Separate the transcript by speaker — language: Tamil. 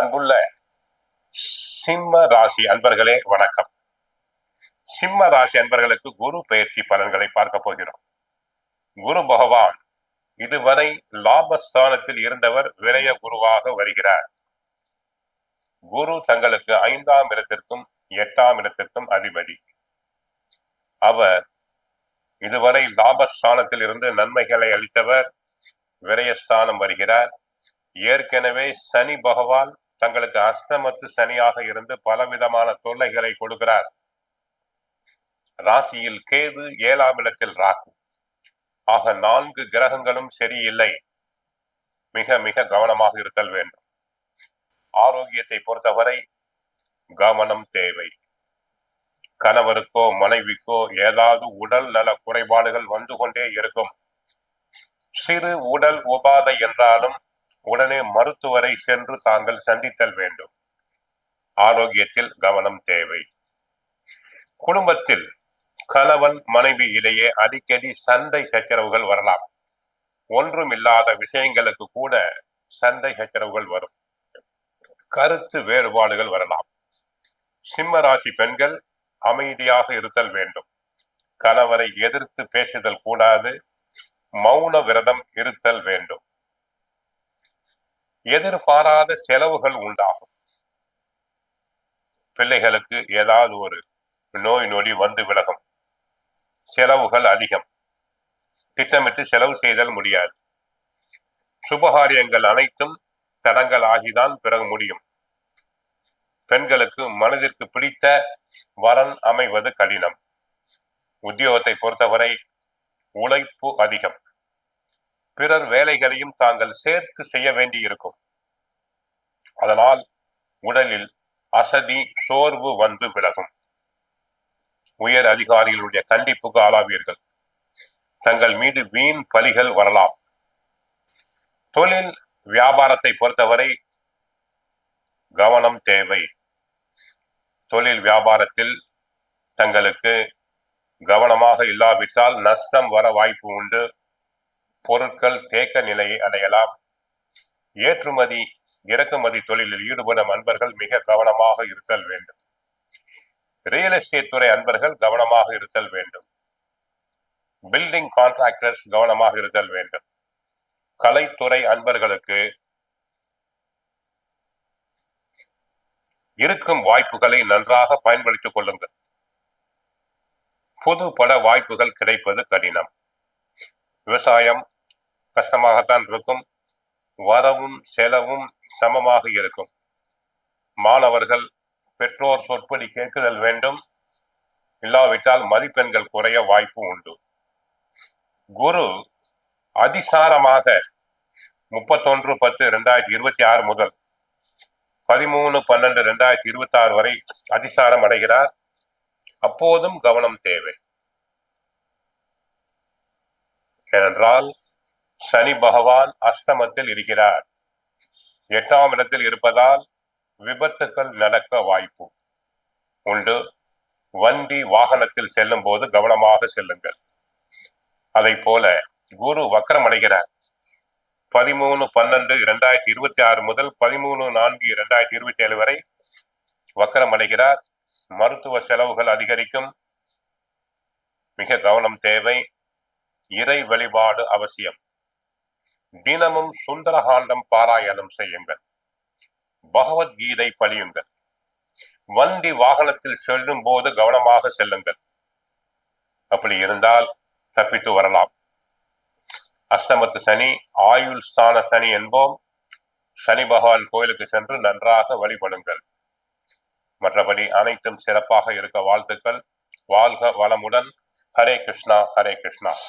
Speaker 1: அன்புள்ள சிம்ம ராசி அன்பர்களே வணக்கம். சிம்ம ராசி அன்பர்களுக்கு குரு பெயர்ச்சி பலன்களை பார்க்க போகிறோம். குரு பகவான் இதுவரை லாபஸ்தானத்தில் இருந்தவர் விரய குருவாக வருகிறார். குரு தங்களுக்கு 5ஆம் இடத்திற்கும் 8ஆம் இடத்திற்கும் அதிபதி. அவர் இதுவரை லாபஸ்தானத்தில் இருந்து நன்மைகளை அளித்தவர் விரயஸ்தானம் வருகிறார். ஏற்கனவே சனி பகவான் தங்களுக்கு அஷ்டமத்து சனியாக இருந்து பலவிதமான தொல்லைகளை கொடுக்கிறார். ராசியில் கேது, 7ஆம் இடத்தில் ராகு. ஆக 4 கிரகங்களும் சரியில்லை. மிக மிக கவனமாக இருத்தல் வேண்டும். ஆரோக்கியத்தை பொறுத்தவரை கவனம் தேவை. கணவருக்கோ மனைவிக்கோ ஏதாவது உடல் நல குறைபாடுகள் வந்து கொண்டே இருக்கும். சிறு உடல் உபாதை என்றாலும் உடனே மருத்துவரை சென்று தாங்கள் சந்தித்தல் வேண்டும். ஆரோக்கியத்தில் கவனம் தேவை. குடும்பத்தில் கணவன் மனைவி இடையே அடிக்கடி சண்டை சச்சரவுகள் வரலாம். ஒன்றுமில்லாத விஷயங்களுக்கு கூட சண்டை சச்சரவுகள் வரும். கருத்து வேறுபாடுகள் வரலாம். சிம்ம ராசி பெண்கள் அமைதியாக இருத்தல் வேண்டும். கணவரை எதிர்த்து பேசுதல் கூடாது. மௌன விரதம் இருத்தல் வேண்டும். எதிர்பாராத செலவுகள் உண்டாகும். பிள்ளைகளுக்கு ஏதாவது ஒரு நோய் நொடி வந்து விலகும். செலவுகள் அதிகம். திட்டமிட்டு செலவு செய்தல் முடியாது. சுபகாரியங்கள் அனைத்தும் தடங்கள் ஆகிதான் பிறகு முடியும். பெண்களுக்கு மனதிற்கு பிடித்த வரன் அமைவது கடினம். உத்தியோகத்தை பொறுத்தவரை உழைப்பு அதிகம். பிறர் வேலைகளையும் தாங்கள் சேர்த்து செய்ய வேண்டி இருக்கும். அதனால் உடலில் அசதி, சோர்வு வந்து விலகும். உயர் அதிகாரிகளுடைய கண்டிப்புக்கு ஆளாவீர்கள். தங்கள் மீது வீண் பலிகள் வரலாம். தொழில் வியாபாரத்தை பொறுத்தவரை கவனம் தேவை. தொழில் வியாபாரத்தில் தங்களுக்கு கவனமாக இல்லாவிட்டால் நஷ்டம் வர வாய்ப்பு உண்டு. பொருட்கள் தேக்க நிலையை அடையலாம். ஏற்றுமதி இறக்குமதி தொழிலில் ஈடுபடும் அன்பர்கள் மிக கவனமாக இருத்தல் வேண்டும். ரியல் எஸ்டேட் துறை அன்பர்கள் கவனமாக இருத்தல் வேண்டும். பில்டிங் கான்ட்ராக்டர்ஸ் கவனமாக இருத்தல் வேண்டும். கலைத்துறை அன்பர்களுக்கு இருக்கும் வாய்ப்புகளை நன்றாக பயன்படுத்திக் கொள்ளுங்கள். புது பட வாய்ப்புகள் கிடைப்பது கடினம். விவசாயம் கஷ்டமாகத்தான் இருக்கும். வரவும் செலவும் சமமாக இருக்கும். மாணவர்கள் பெற்றோர் சொற்படி கேட்குதல் வேண்டும். இல்லாவிட்டால் மதிப்பெண்கள் குறைய வாய்ப்பு உண்டு. குரு அதிசாரமாக 31/10/2026 முதல் 13/12/2026 வரை அதிசாரம் அடைகிறார். அப்போதும் கவனம் தேவை. ஏனென்றால் சனி பகவான் அஷ்டமத்தில் இருக்கிறார். 8ஆம் இடத்தில் இருப்பதால் விபத்துகள் நடக்க வாய்ப்பு உண்டு. வண்டி வாகனத்தில் செல்லும் போது கவனமாக செல்லுங்கள். அதை போல குரு வக்ரம் அடைகிறார். 13/12/2026 முதல் 13/4/2027 வரை வக்ரம் அடைகிறார். மருத்துவ செலவுகள் அதிகரிக்கும். மிக கவனம் தேவை. இறை வழிபாடு அவசியம். தினமும் சுந்தரகாண்டம் பாராயணம் செய்யுங்கள். பகவத்கீதை படியுங்கள். வண்டி வாகனத்தில் செல்லும் போது கவனமாக செல்லுங்கள். அப்படி இருந்தால் தப்பித்து வரலாம். அஷ்டமத்து சனி, ஆயுள் ஸ்தான சனி என்போம். சனி பகவான் கோயிலுக்கு சென்று நன்றாக வழிபடுங்கள். மற்றபடி அனைத்தும் சிறப்பாக இருக்க வாழ்த்துக்கள். வாழ்க வளமுடன். ஹரே கிருஷ்ணா, ஹரே கிருஷ்ணா.